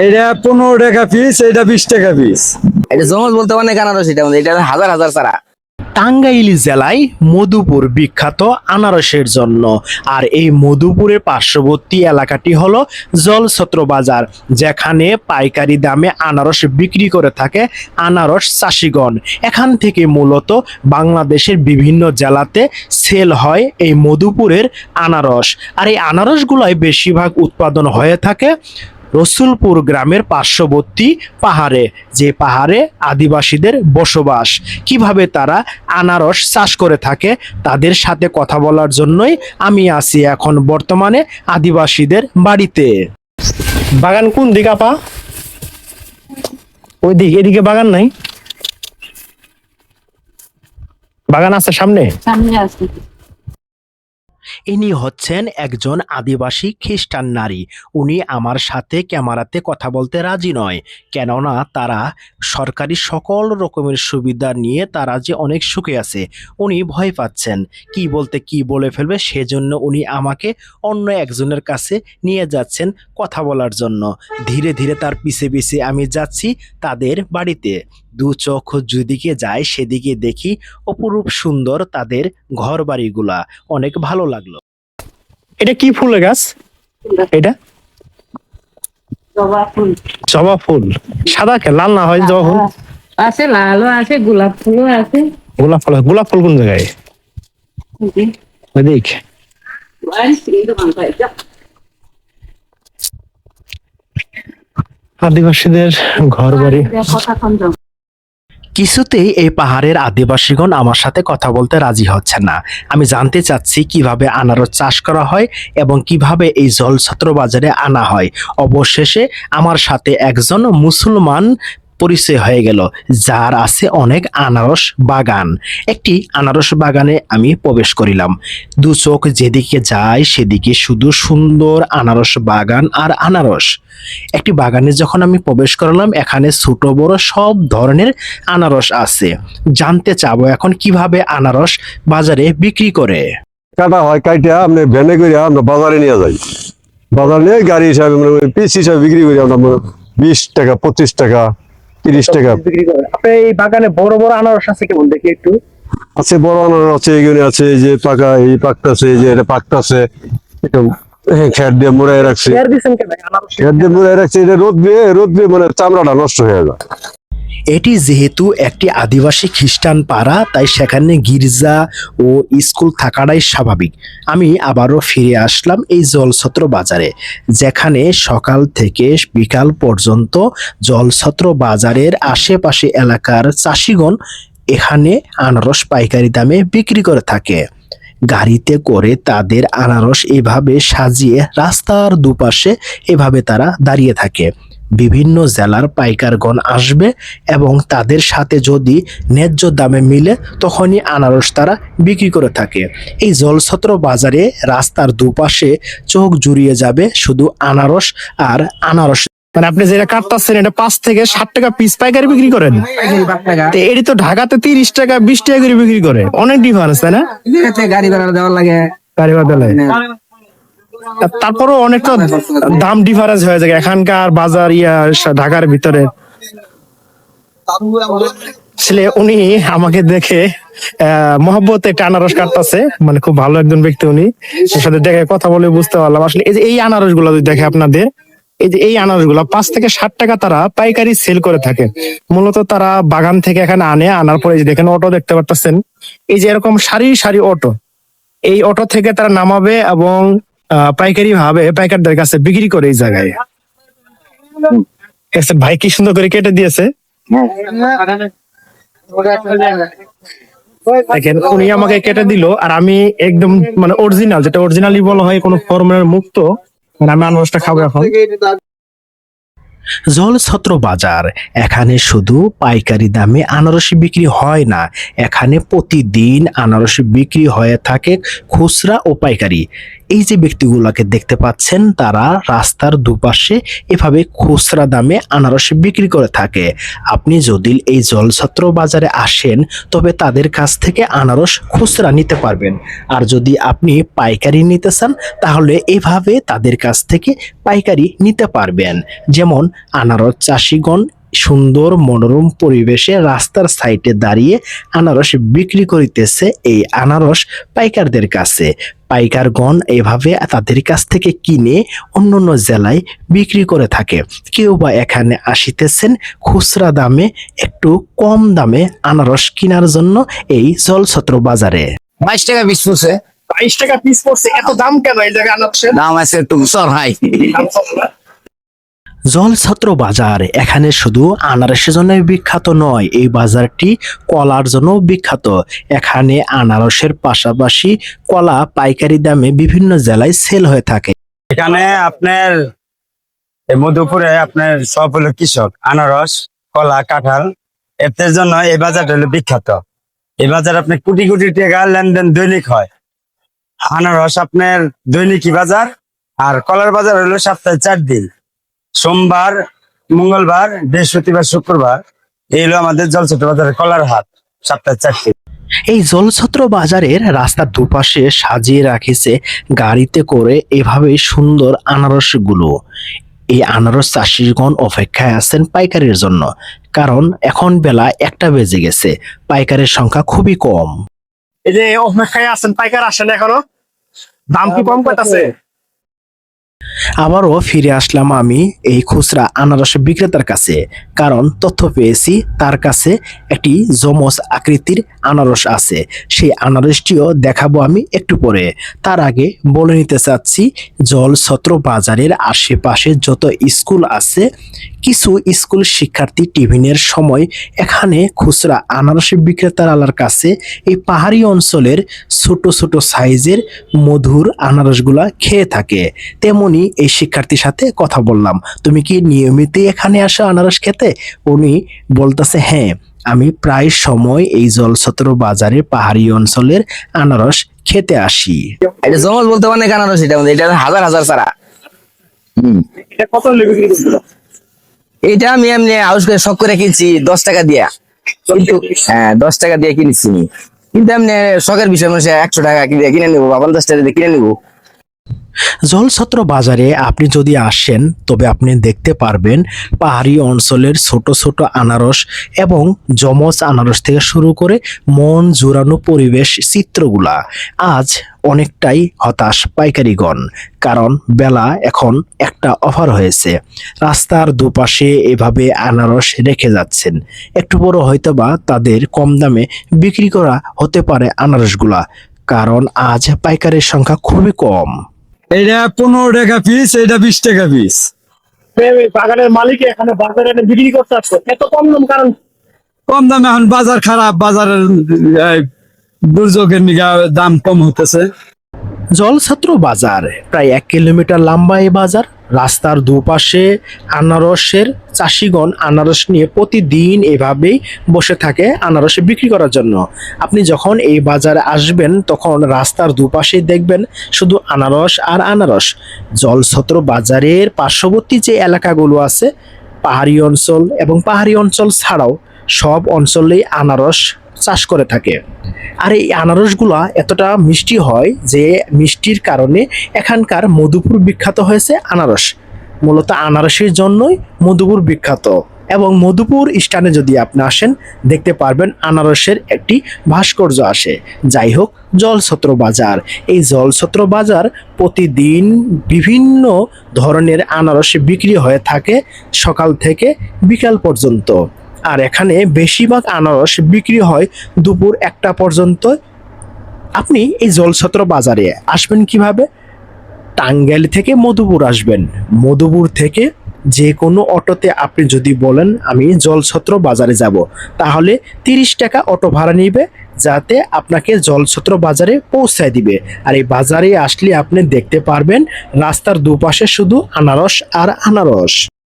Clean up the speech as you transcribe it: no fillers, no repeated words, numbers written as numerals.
এটা 15 টাকা পিস, এটা 20 টাকা পিস। এটা জমজ বলতে অনেক আনারস, এটা হাজার হাজার চারা। টাঙ্গাইল জেলায় মধুপুর বিখ্যাত আনারসের জন্য, আর এই মধুপুরের পার্শ্ববর্তী এলাকাটি হলো জলছত্র বাজার, যেখানে পাইকারি দামে আনারস বিক্রি করে থাকে আনারস চাষিগণ। এখান থেকে মূলত বাংলাদেশের বিভিন্ন জেলাতে সেল হয় এই মধুপুরের আনারস। আর এই আনারসগুলোই বেশিরভাগ উৎপাদন হয়ে থাকে রসুলপুর গ্রামের পার্শ্ববর্তী পাহাড়ে, যে পাহাড়ে আদিবাসীদের বসবাস। কিভাবে তারা আনারস চাষ করে থাকে তাদের সাথে কথা বলার জন্যই আমি আছি এখন বর্তমানে আদিবাসীদের বাড়িতে। বাগান কোন দিকে আপা? ওই দিক, এদিকে বাগান নাই? বাগান আছে সামনে? সামনে আছে। ইনি হচ্ছেন একজন আদিবাসী খ্রিস্টান নারী। উনি আমার সাথে ক্যামেরাতে কথা বলতে রাজি নয়, কেননা তারা সরকারি সকল রকমের সুবিধা নিয়ে তারা যে অনেক সুখে আছে। উনি ভয় পাচ্ছেন কি বলতে কি বলে ফেলবে, সেজন্য উনি আমাকে অন্য একজনের কাছে নিয়ে যাচ্ছেন কথা বলার জন্য। ধীরে ধীরে তার পিছে পিছে আমি যাচ্ছি তাদের বাড়িতে। দু চোখ যেদিকে যায় সেদিকে দেখি অপরূপ সুন্দর তাদের ঘর বাড়িগুলা, অনেক ভালো লাগলো। এটা কি ফুলের গাছ? এটা জবা ফুল। জবা ফুল। সাদা কে লাল না হয় জবা ফুল? আছে লালও আছে, গোলাপ ফুলও আছে। গোলাপ ফুল? গোলাপ ফুল কোন জায়গায়? দেখ, আদিবাসীদের ঘর বাড়ি। কিছুতেই এই পাহাড়ের আদিবাসীগণ আমার সাথে কথা বলতে রাজি হচ্ছে না। আমি জানতে চাচ্ছি কিভাবে আনারস চাষ করা হয় এবং কিভাবে এই জলছত্র বাজারে আনা হয়। অবশেষে আমার সাথে একজন মুসলমান পরিচয় হয়ে গেল, যার আছে অনেক আনারস বাগান। একটি আনারস বাগানে আমি প্রবেশ করিলাম। দু চোখ যেদিকে যায় সেদিকে শুধু সুন্দর আনারস বাগান আর আনারস। একটি বাগানে যখন আমি প্রবেশ করলাম, এখানে ছোট বড় সব ধরনের আনারস আছে। জানতে চাবো এখন কিভাবে আনারস বাজারে বিক্রি করে। কাটা হয়, কাইটা আপনি ভ্যানে করে আমরা বাজারে নিয়ে যাই। বাজারে নিয়ে গাড়ি হিসাবে মানে পিস হিসাবে বিক্রি করি আমরা 20 টাকা, 25 টাকা, 30 টাকা বিক্রি করে। আপনার এই বাগানে বড় বড় আনারস আছে কেমন দেখি একটু? আছে, বড় আনারস আছে, এগুলো আছে, এই যে পাকা, এই পাকটাছে, এই যে এটা পাকটাছে, খের দিয়ে মুড়াই রাখছে। খের দিয়ে মুড়াই রাখছে, এটা রোদ দিয়ে মানে চামড়াটা নষ্ট হয়ে যায়। এটি যেহেতু একটি আদিবাসী খ্রিস্টান পাড়া, তাই সেখানে গির্জা ও স্কুল থাকাটাই স্বাভাবিক। আমি আবারও ফিরে আসলাম এই জলছত্র বাজারে, যেখানে সকাল থেকে বিকাল পর্যন্ত জলছত্র বাজারের আশেপাশে এলাকার চাষিগণ এখানে আনারস পাইকারি দামে বিক্রি করে থাকে। গাড়িতে করে তাদের আনারস এভাবে সাজিয়ে রাস্তার দুপাশে এভাবে তারা দাঁড়িয়ে থাকে। বিভিন্ন জেলার পাইকারগণ আসবে এবং তাদের সাথে যদি ন্যায্য দামে মিলে তখনই আনারস তারা বিক্রি করে থাকে। এই জলছত্র বাজারে রাস্তার দুপাশে চোখ জুড়িয়ে যাবে শুধু আনারস আর আনারস। মানে আপনি যেটা কাটতেছেন এটা 5 থেকে 7 টাকা পিস পাইকারি বিক্রি করেন? তো এটি তো ঢাকাতে 30 টাকা 20 টাকা করে বিক্রি করে, অনেক ডিফারেন্স তাই না? গাড়ি ভাড়া দেওয়ার লাগে। গাড়ি ভাড়া লাগে। তারপরও অনেকটা দাম ডিফারেন্স হয়ে যায় এখানকার বাজার ঢাকার ভিতরে। ছেলে উনি আমাকে দেখে মহব্বতে একটা আনারস কাটতেছে, মানে খুব ভালো একজন ব্যক্তি উনি। ওর সাথে দেখে কথা বলে বুঝতে পারলাম আসলে এই যে এই আনারস গুলো যদি দেখে আপনাদের, এই যে এই আনারস গুলা 5 থেকে 7 টাকা তারা পাইকারি সেল করে থাকে। মূলত তারা বাগান থেকে এখানে আনার পরে দেখেন অটো দেখতে পারতেছেন, এই যে এরকম সারি সারি অটো, এই অটো থেকে তারা নামাবে এবং পাইকারি ভাবে পাইকারদের কাছে বিক্রি করে এই জায়গায়। ভাই কি সুন্দর করে কেটে দিয়েছে দেখেন, উনি আমাকে কেটে দিল আর আমি একদম মানে অরিজিনাল, যেটা অরিজিনালি বলা হয় কোনো ফরমালিন মুক্ত, মানে আমি আনারসটা খাবো এখন। জলছত্র বাজার, এখানে শুধু পাইকারি দামে আনারস বিক্রি হয় না, এখানে প্রতিদিন আনারস বিক্রি হয়ে থাকে খুচরা ও পাইকারি। এই যে ব্যক্তিগুলোকে দেখতে পাচ্ছেন তারা রাস্তার দুপাশে এভাবে খুচরা দামে আনারস বিক্রি করে থাকে। আপনি যদি এই জলছত্র বাজারে আসেন তবে তাদের কাছ থেকে আনারস খুচরা নিতে পারবেন, আর যদি আপনি পাইকারি নিতে চান তাহলে এভাবে তাদের কাছ থেকে পাইকারি নিতে পারবেন। যেমন আনারস চাষিগণ সুন্দর মনোরম পরিবেশে রাস্তার সাইডে দাঁড়িয়ে আনারস বিক্রি করিতেছে এই আনারস পাইকারদের কাছে। পাইকারগণ এভাবে তাদের কাছ থেকে কিনে অন্যান্য জেলায় বিক্রি করে থাকে। কেউ বা এখানে আসিতেছেন খুচরা দামে, একটু কম দামে আনারস কেনার জন্য এই জলছত্র বাজারে। 22 টাকা পিস পড়ছে। 22 টাকা পিস পড়ছে, এত দাম কেন এই জায়গায় আনারসের? দাম আছে একটু চড়াই। জলছত্র বাজার এখানে শুধু আনারসের জন্য বিখ্যাত নয়, এই বাজারটি কলার জন্য বিখ্যাত। এখানে আনারসের পাশাপাশি কলা পাইকারি দামে বিভিন্ন জেলায় সেল হয়ে থাকে। এখানে আপনার এই মধুপুরে আপনার সব হলো কৃষক, আনারস, কলা, কাঁঠাল, এর জন্য এই বাজারটা হলো বিখ্যাত। এই বাজার আপনার কোটি কোটি টাকা লেনদেন দৈনিক হয়। আনারস আপনার দৈনিকই বাজার, আর কলার বাজার হলো সপ্তাহে 4 দিন, সোমবার, মঙ্গলবার, বৃহস্পতিবার, শুক্রবার। এই হলো আমাদের জলছত্র বাজারের কলার হাট, সপ্তাহে 4 দিন। এই জলছত্র বাজারের রাস্তার দুপাশে সাজিয়ে রাখিছে গাড়িতে করে এভাবে সুন্দর আনারসগুলো। এই আনারস চাষিগণ অপেক্ষায় আছেন পাইকারির জন্য, কারণ এখন বেলা 1টা বেজে গেছে, পাইকারের সংখ্যা খুবই কম। এই যে অপেক্ষায় আছেন, পাইকার আসেন এখনো, দাম কি কম কইতাছে? আবারও ফিরে আসলাম আমি এই খুচরা আনারস বিক্রেতার কাছে, কারণ তথ্য পেয়েছি তার কাছে একটি যমজ আকৃতির আনারস আছে। সেই আনারসটিও দেখাবো আমি একটু পরে। তার আগে বলে নিতে চাচ্ছি, জলছত্র বাজারের আশেপাশে যত স্কুল আছে, কিছু স্কুল শিক্ষার্থী টিফিনের সময় এখানে খুচরা আনারস বিক্রেতার কাছে এই পাহাড়ি অঞ্চলের ছোট ছোট সাইজের মধুর আনারসগুলা খেয়ে থাকে। তেমনি এই শিক্ষার্থীর সাথে কথা বললাম, তুমি কি নিয়মিত এখানে আসো আনারস খেতে? উনি বলতেছে, হ্যাঁ, আমি প্রায় সময় এই জলছত্র বাজারে পাহাড়ি অঞ্চলের আনারস খেতে আসি। এটা জমজ বলতে অনেক আনারস, এটা হাজার হাজার চারা। এটা কত লেগে গেছিল? এটা আমি এমনি হাউস করে শখ করে কিনছি 10 টাকা দিয়া, কিন্তু 10 টাকা দিয়ে কিনছি। কিন্তু এমনি শখের বিষয় মানুষ 100 টাকা কিনে নেবো বা 50 টাকা দিয়ে কিনে নেবো। জলছত্র বাজারে আপনি যদি আসেন তবে আপনি দেখতে পারবেন পাহাড়ি অঞ্চলের ছোট ছোট আনারস এবং যমজ আনারস থেকে শুরু করে মন জোড়ানো পরিবেশ চিত্রগুলা। আজ অনেকটাই হতাশ পাইকারিগণ, কারণ বেলা এখন 1টা অফার হয়েছে। রাস্তার দুপাশে এভাবে আনারস রেখে যাচ্ছেন, একটু বড় হয়তোবা তাদের কম দামে বিক্রি করা হতে পারে আনারসগুলা, কারণ আজ পাইকারের সংখ্যা খুবই কম। এইটা 15 টাকা পিস, এইটা 20 টাকা পিস। বাগানের মালিক এখানে বাজারে এনে বিক্রি করতে আসছে এত কম দাম, কারণ কম দামে এখন বাজার খারাপ, বাজারের দুর্যোগের নিগা দাম কম হতেছে। জলছত্র বাজার প্রায় 1 কিলোমিটার লম্বা এই বাজার। রাস্তার দুপাশে আনারসের চাষিগণ আনারস নিয়ে প্রতিদিন এভাবেই বসে থাকে আনারস বিক্রি করার জন্য। আপনি যখন এই বাজারে আসবেন তখন রাস্তার দুপাশে দেখবেন শুধু আনারস আর আনারস। জলছত্র বাজারের পার্শ্ববর্তী যে এলাকাগুলো আছে, পাহাড়ি অঞ্চল এবং পাহাড়ি অঞ্চল ছাড়াও সব অঞ্চলেই আনারস চাষ করে থাকে। আর এই আনারসগুলা এতটা মিষ্টি হয় যে মিষ্টির কারণে এখানকার মধুপুর বিখ্যাত হয়েছে আনারস। মূলত আনারসের জন্যই মধুপুর বিখ্যাত, এবং মধুপুর স্থানে যদি আপনি আসেন দেখতে পারবেন আনারসের একটি ভাস্কর্য আসে। যাই হোক, জলছত্র বাজার, এই জলছত্র বাজার প্রতিদিন বিভিন্ন ধরনের আনারস বিক্রি হয়ে থাকে সকাল থেকে বিকাল পর্যন্ত। আর এখানে বেশিরভাগ আনারস বিক্রি হয় দুপুর 1টা পর্যন্ত। আপনি এই জলছত্র বাজারে আসবেন কিভাবে? টাঙ্গাইল থেকে মধুপুর আসবেন। মধুপুর থেকে যে কোনো অটোতে আপনি যদি বলেন আমি জলছত্র বাজারে যাব, তাহলে 30 টাকা অটো ভাড়া নিবে, যাতে আপনাকে জলছত্র বাজারে পৌঁছায় দিবে। আর এই বাজারে আসলে আপনি দেখতে পারবেন রাস্তার দুপাশে শুধু আনারস আর আনারস।